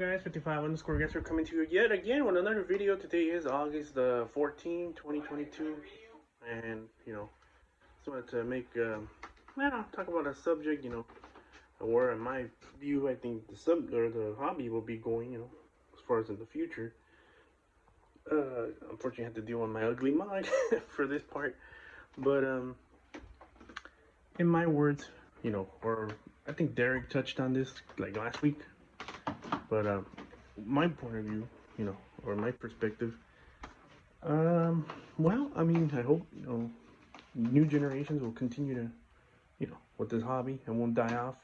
Guys, 55 underscore guys are coming to you yet again with another video. Today is August the 14th, 2022, and just wanted to make talk about a subject, where in my view I think the hobby will be going, as far as in the future. Unfortunately I had to deal with my ugly mug for this part, but in my words, or I think Derek touched on this like last week, but my point of view, or my perspective. Um, well, I mean, I hope, new generations will continue to, with this hobby and won't die off.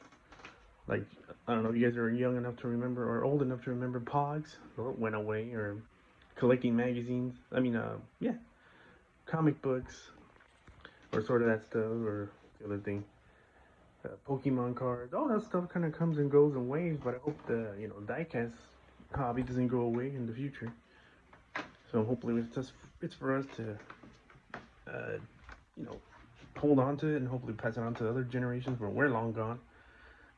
Like, I don't know if you guys are young enough to remember or old enough to remember Pogs. Well, it went away, or collecting magazines. I mean, yeah, comic books, or sort of that stuff, or the other thing. Pokemon cards, all that stuff kind of comes and goes in waves, but I hope the, diecast hobby doesn't go away in the future. So hopefully it's for us to, uh, you know, hold on to it and hopefully pass it on to other generations when we're long gone.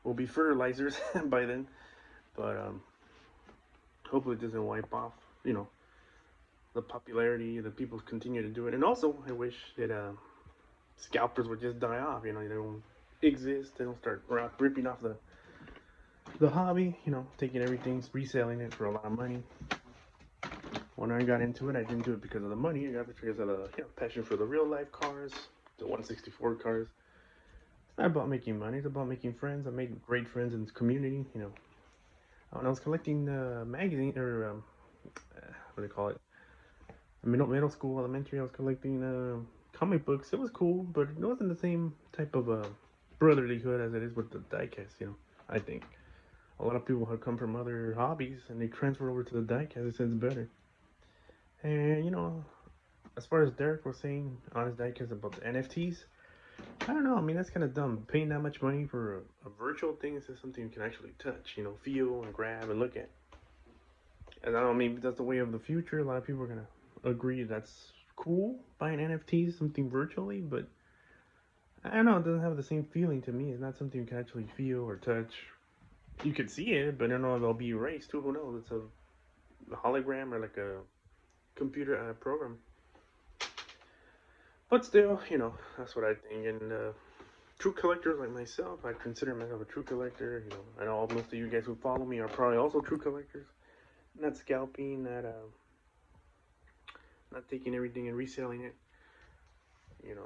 We'll be fertilizers by then, but hopefully it doesn't wipe off, the popularity that people continue to do it. And also, I wish that scalpers would just die off. They don't exist. They don't start ripping off the hobby. Taking everything, reselling it for a lot of money. When I got into it, I didn't do it because of the money. I got it because of the passion for the real life cars, the 164 cars. It's not about making money. It's about making friends. I made great friends in this community. When I was collecting magazine or what do they call it? Middle school, elementary, I was collecting comic books. It was cool, but it wasn't the same type of brotherlyhood as it is with the diecast. I think a lot of people have come from other hobbies and they transfer over to the diecast. It sounds better. And as far as Derek was saying on his diecast about the NFTs, I don't know. I mean, that's kind of dumb. Paying that much money for a virtual thing instead of something you can actually touch, feel and grab and look at. And I don't mean that's the way of the future. A lot of people are gonna agree that's cool buying NFTs, something virtually, but I don't know. It doesn't have the same feeling to me. It's not something you can actually feel or touch. You could see it, but I don't know if it'll be erased too. Who knows? It's a hologram or like a computer program. But still, that's what I think. And true collectors like myself, I consider myself a true collector. I know most of you guys who follow me are probably also true collectors. Not scalping, not taking everything and reselling it.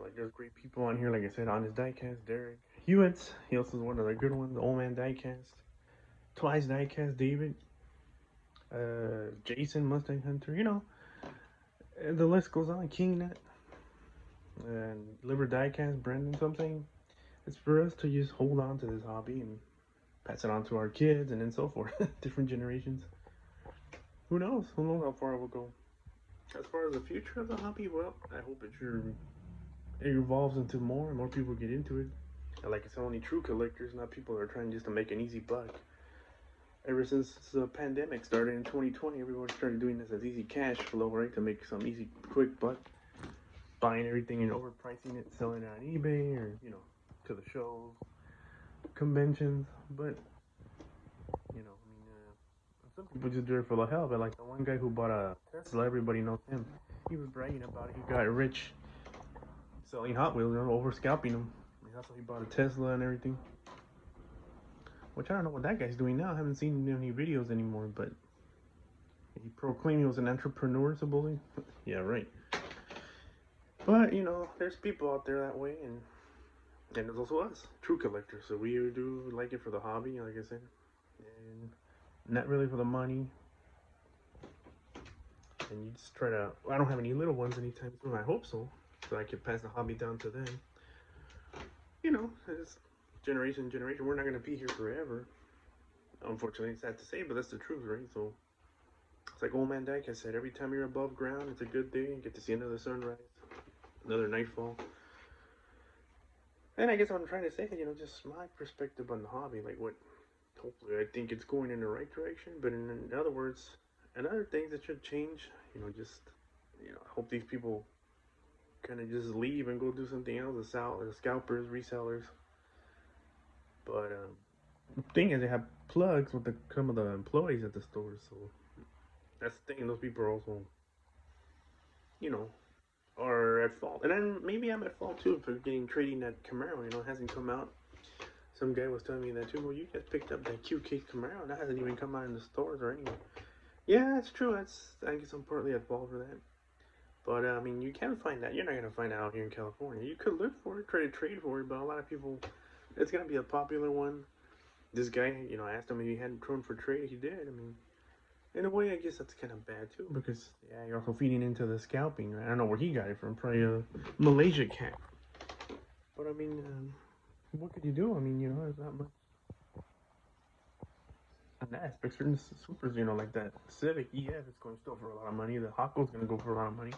Like there's great people on here, like I said, on his diecast, Derek Hewitt. He also is one of the good ones, the Old Man Diecast. Twice Diecast, David. Jason, Mustang Hunter, and the list goes on. KingNet and Liver Diecast, Brendan, something. It's for us to just hold on to this hobby and pass it on to our kids and then so forth. Different generations. Who knows? Who knows how far it will go? As far as the future of the hobby, well, I hope it evolves into more and more people get into it. And like I said, only true collectors, not people that are trying just to make an easy buck. Ever since the pandemic started in 2020, everyone started doing this as easy cash flow, right? To make some easy, quick buck. Buying everything and overpricing it, selling it on eBay or, to the shows, conventions. But, some people just do it for the hell. But like the one guy who bought a Tesla, everybody knows him. He was bragging about it. He got rich selling Hot Wheels, over scalping them. That's why he bought a Tesla and everything. Which I don't know what that guy's doing now. I haven't seen any videos anymore, but he proclaimed he was an entrepreneur, supposedly. Yeah, right. But there's people out there that way, and there's also us, true collectors. So we do like it for the hobby, like I said, and not really for the money. And you just try to. I don't have any little ones anytime soon. I hope so, so I can pass the hobby down to them. It's generation to generation. We're not gonna be here forever. Unfortunately, it's sad to say, but that's the truth, right? So it's like Old Man Dyke. I said, every time you're above ground, it's a good day. You get to see another sunrise, another nightfall. And I guess what I'm trying to say, just my perspective on the hobby, like what, hopefully I think it's going in the right direction, but in other words, and other things that should change, just, I hope these people kind of just leave and go do something else, the scalpers, resellers. But the thing is, they have plugs with some of the employees at the stores. So that's the thing. Those people are also, you know, are at fault. And then maybe I'm at fault too for getting trading that Camaro. You know, it hasn't come out. Some guy was telling me that too. Well, you guys picked up that QK Camaro. That hasn't even come out in the stores or anywhere. Yeah, that's true. I guess I'm partly at fault for that. But I mean, you can find that. You're not gonna find it out here in California. You could look for it, try to trade for it, but a lot of people, it's gonna be a popular one. This guy, you know, I asked him if he hadn't thrown for trade. He did. I mean, in a way, I guess that's kind of bad too, because yeah, you're also feeding into the scalping. Right? I don't know where he got it from. Probably a Malaysia cat. But I mean, what could you do? I mean, you know, there's not much on that aspect. Certain supers, you know, like that Civic EF is going still for a lot of money. The Hawko's gonna go for a lot of money.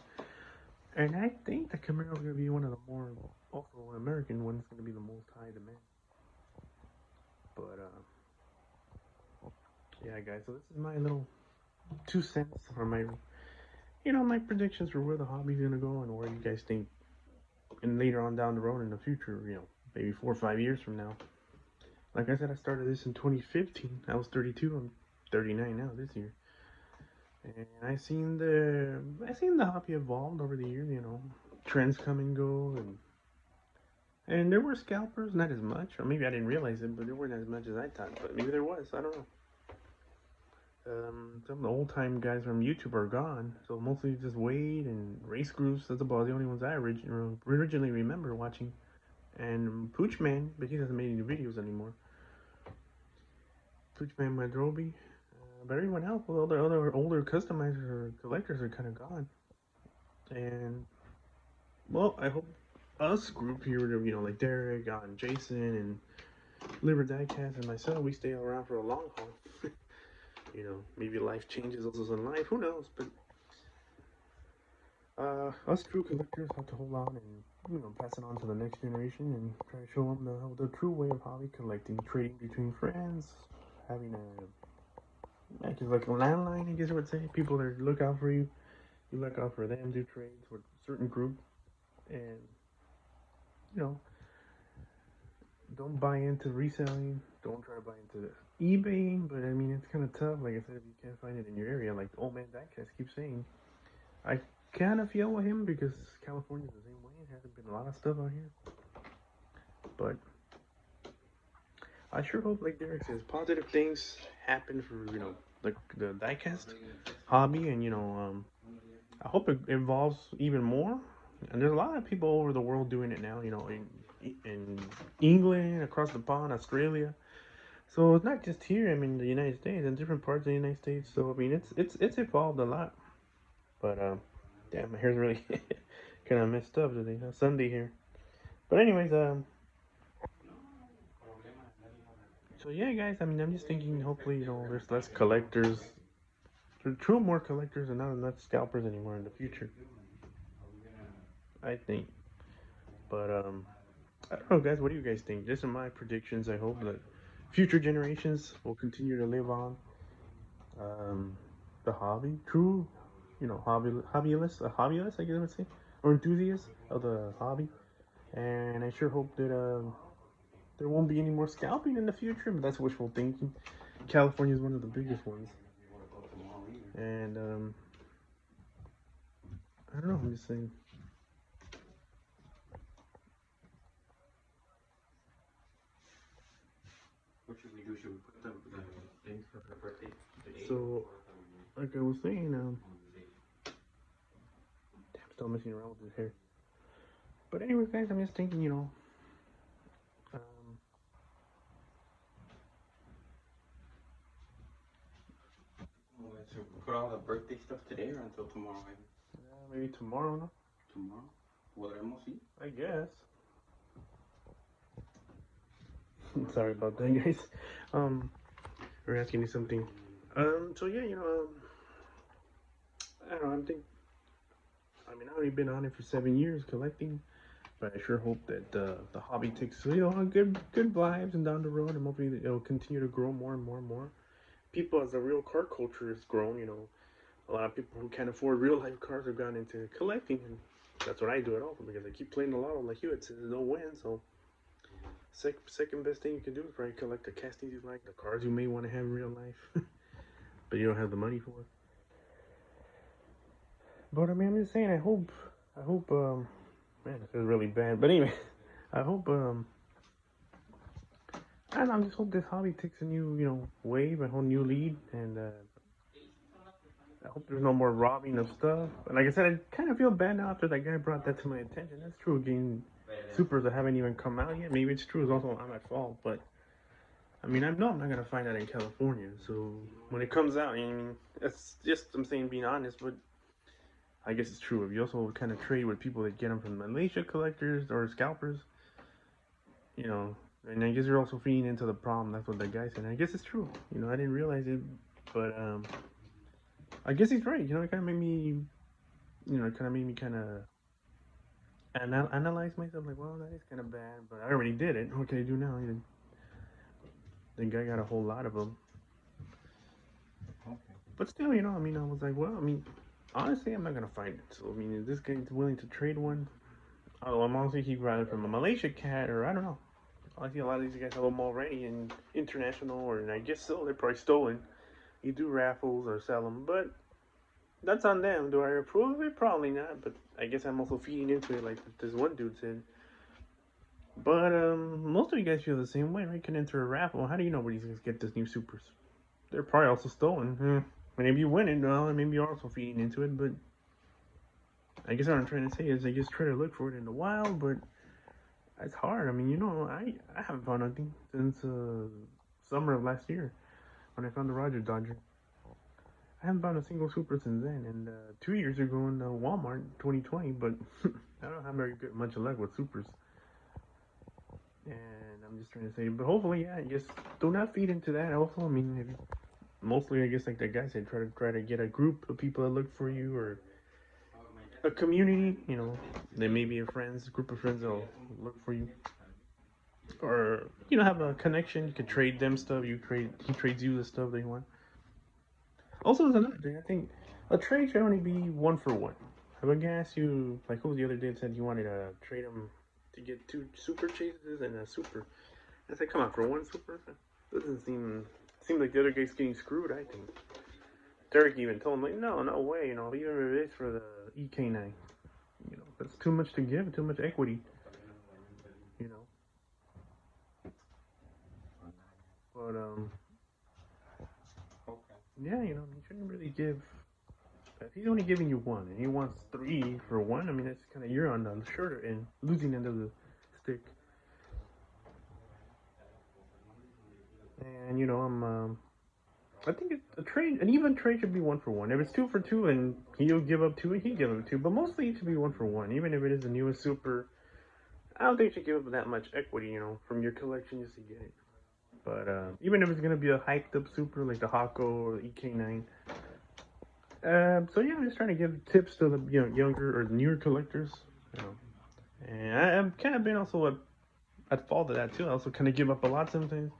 And I think the Camaro is going to be one of the more, also an American one, is going to be the most high demand. But, yeah, guys, so this is my little 2 cents or my, you know, my predictions for where the hobby's going to go and where you guys think, and later on down the road in the future, you know, maybe 4 or 5 years from now. Like I said, I started this in 2015. I was 32. I'm 39 now this year. And I seen the hobby evolved over the years, you know, trends come and go, and there were scalpers, not as much, or maybe I didn't realize it, but there weren't as much as I thought. But maybe there was. I don't know. Some of the old time guys from YouTube are gone, so mostly just Wade and Race Groups. That's about the only ones I originally remember watching. And Poochman, but he doesn't make any videos anymore. Poochman Madrobi. But everyone else, well, the other older customizers or collectors are kind of gone. And well, I hope us group here, you know, like Derek and Jason and Liver Diecast and myself, we stay around for a long haul. You know, maybe life changes us in life, who knows? But us true collectors have to hold on and, you know, pass it on to the next generation and try to show them the true way of hobby collecting, trading between friends, having just like a landline, I guess I would say. People that look out for you, you look out for them, do trades with a certain group, and, you know, don't buy into reselling. Don't try to buy into eBaying. But I mean, it's kind of tough. Like I said, if you can't find it in your area, like the old man Diecast keeps saying, I kind of feel with him because California's the same way. It hasn't been a lot of stuff out here. But I sure hope, like Derek says, positive things happen for, you know, like the diecast hobby, and, you know, I hope it evolves even more. And there's a lot of people over the world doing it now, you know, in England, across the pond, Australia. So it's not just here. I mean, the United States and different parts of the United States. So I mean, it's evolved a lot. But damn, my hair's really kind of messed up today. Sunday here. But anyways, so yeah, guys. I mean, I'm just thinking. Hopefully, you know, there's less collectors. There's true more collectors and not enough scalpers anymore in the future. I think. But I don't know, guys. What do you guys think? These are my predictions. I hope that future generations will continue to live on the hobby. True, you know, hobbyists, I guess I would say, or enthusiasts of the hobby. And I sure hope that there won't be any more scalping in the future, but that's wishful thinking. California is one of the biggest ones. And I don't know, I'm just saying. What should we do? Should we put the things for her birthday today? So, like I was saying, damn, still messing around with his hair. But anyways, guys, I'm just thinking, you know, So put all the birthday stuff today or until tomorrow? maybe tomorrow, no? Tomorrow? ¿Podremos ir? I guess. Sorry about that, guys. We're asking me something. So yeah, you know, I don't know. I mean, I've already been on it for 7 years collecting, but I sure hope that the hobby takes, you know, good vibes and down the road, and hopefully it'll continue to grow more and more and more. People, as the real car culture has grown, you know, a lot of people who can't afford real life cars have gone into collecting, and that's what I do it all because I keep playing the lotto, like you had said, no win. So Second best thing you can do is probably collect the castings you like, the cars you may want to have in real life, but you don't have the money for it. But I mean, I'm just saying, I hope, man, this is really bad. But anyway, I hope, and I just hope this hobby takes a new, wave, a whole new lead, and I hope there's no more robbing of stuff. And like I said, I kind of feel bad now after that guy brought that to my attention. That's true, getting supers that haven't even come out yet. Maybe it's true. It's also I'm at fault, but I mean, I know I'm not gonna find that in California. So when it comes out, I mean, it's just I'm saying being honest, but I guess it's true. If you also kind of trade with people that get them from Malaysia collectors or scalpers, and I guess you're also feeding into the problem. That's what that guy said. And I guess it's true. I didn't realize it, but I guess he's right. It kind of made me, kind of analyze myself. Like, well, that is kind of bad, but I already did it. What can I do now? The guy got a whole lot of them. Okay. But still, I mean, I was like, well, I mean, honestly, I'm not gonna fight it. So, I mean, if this guy's willing to trade one, I'm honestly he'd rather from a Malaysia cat or I don't know. I see a lot of these guys have them already in international, or and I guess so. They're probably stolen. You do raffles or sell them, but that's on them. Do I approve of it? Probably not. But I guess I'm also feeding into it, like this one dude said. But most of you guys feel the same way, right? Can enter a raffle. How do you know where these guys get this new supers? They're probably also stolen. Maybe you win it, well, and maybe you're also feeding into it. But I guess what I'm trying to say is, I just try to look for it in the wild, but it's hard. I mean, I haven't found nothing since summer of last year when I found the Roger Dodger. I haven't found a single super since then. And 2 years ago in Walmart 2020, but I don't have very much luck with supers. And I'm just trying to say, but hopefully, yeah, just do not feed into that. Also, I mean, mostly, I guess, like that guy said, try to get a group of people that look for you, or a community. There may be a group of friends that'll look for you, or have a connection. You could trade them stuff. He trades you the stuff they want. Also, there's another thing. I think a trade should only be 1-for-1. If a guy asked you, like, who was the other day said you wanted to trade him to get 2 super chases and a super. I said, come on, for 1 super? Doesn't seem like the other guy's getting screwed, I think. Derek even told him, like, no way, even if it is for the EK9. That's too much to give, too much equity. But, yeah, he shouldn't really give. If he's only giving you 1 and he wants 3 for 1, I mean, that's kind of, you're on the shorter end, losing end of the stick. And I think an even trade should be 1-for-1. If it's 2-for-2 and he'll give up 2, he give up 2. But mostly it should be 1-for-1, even if it is the newest super. I don't think you should give up that much equity, from your collection just to get it. But even if it's gonna be a hyped up super like the Hako or the EK9. So yeah, I'm just trying to give tips to the younger or newer collectors. And I've kind of been also at fault of that too. I also kind of give up a lot sometimes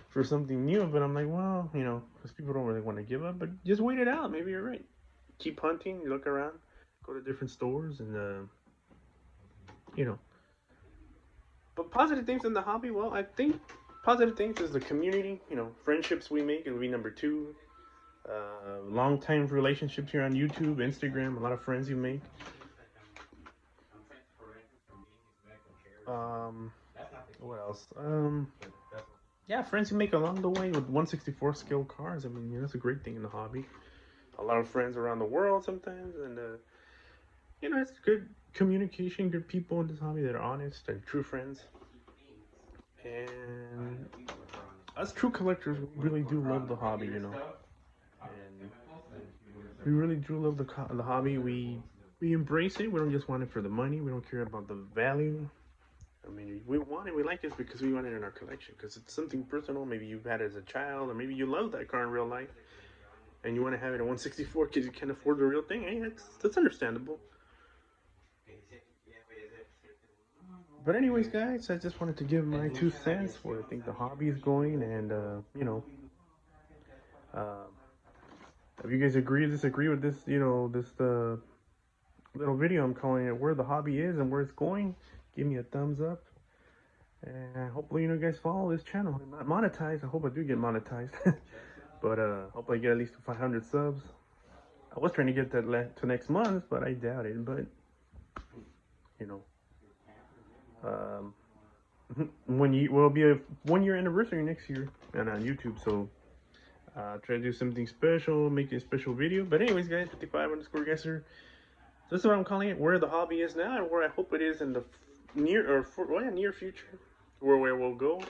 for something new, but I'm like, well, because people don't really want to give up, but just wait it out. Maybe you're right. Keep hunting, look around, go to different stores, and But positive things in the hobby, well, I think positive things is the community. Friendships we make will be number 2. Long time relationships here on YouTube, Instagram, a lot of friends you make. What else? Yeah, friends you make along the way with 1/64 scale cars. I mean, that's a great thing in the hobby. A lot of friends around the world sometimes, and it's good communication, good people in this hobby that are honest and true friends. And us true collectors, we really do love the hobby, and we really do love the hobby. We embrace it. We don't just want it for the money. We don't care about the value. I mean, we want it. We like it because we want it in our collection. Because it's something personal. Maybe you've had it as a child, or maybe you love that car in real life, and you want to have it at 1/64 because you can't afford the real thing. Hey, that's understandable. But anyways, guys, I just wanted to give my 2 cents where I think the hobby is going, and if you guys agree or disagree with this, this little video I'm calling it, where the hobby is and where it's going, give me a thumbs up. And hopefully, you guys follow this channel. I'm not monetized. I hope I do get monetized. But hope I get at least 500 subs. I was trying to get that to next month, but I doubt it. But you know, will be a 1 year anniversary next year, and on YouTube. So try to do something special, make a special video. But anyways, guys, 55_guesser. This is what I'm calling it. Where the hobby is now, and where I hope it is in the near future. Where we'll go.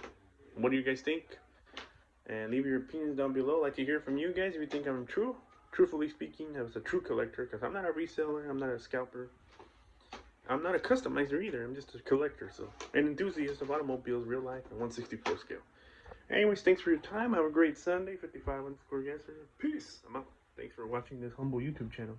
What do you guys think? And leave your opinions down below. I'd like to hear from you guys if you think I'm true. Truthfully speaking, I was a true collector, because I'm not a reseller, I'm not a scalper, I'm not a customizer either. I'm just a collector, so an enthusiast of automobiles, real life, and 1/64 scale. Anyways, thanks for your time. Have a great Sunday. 55_guesser. Peace. I'm out. Thanks for watching this humble YouTube channel.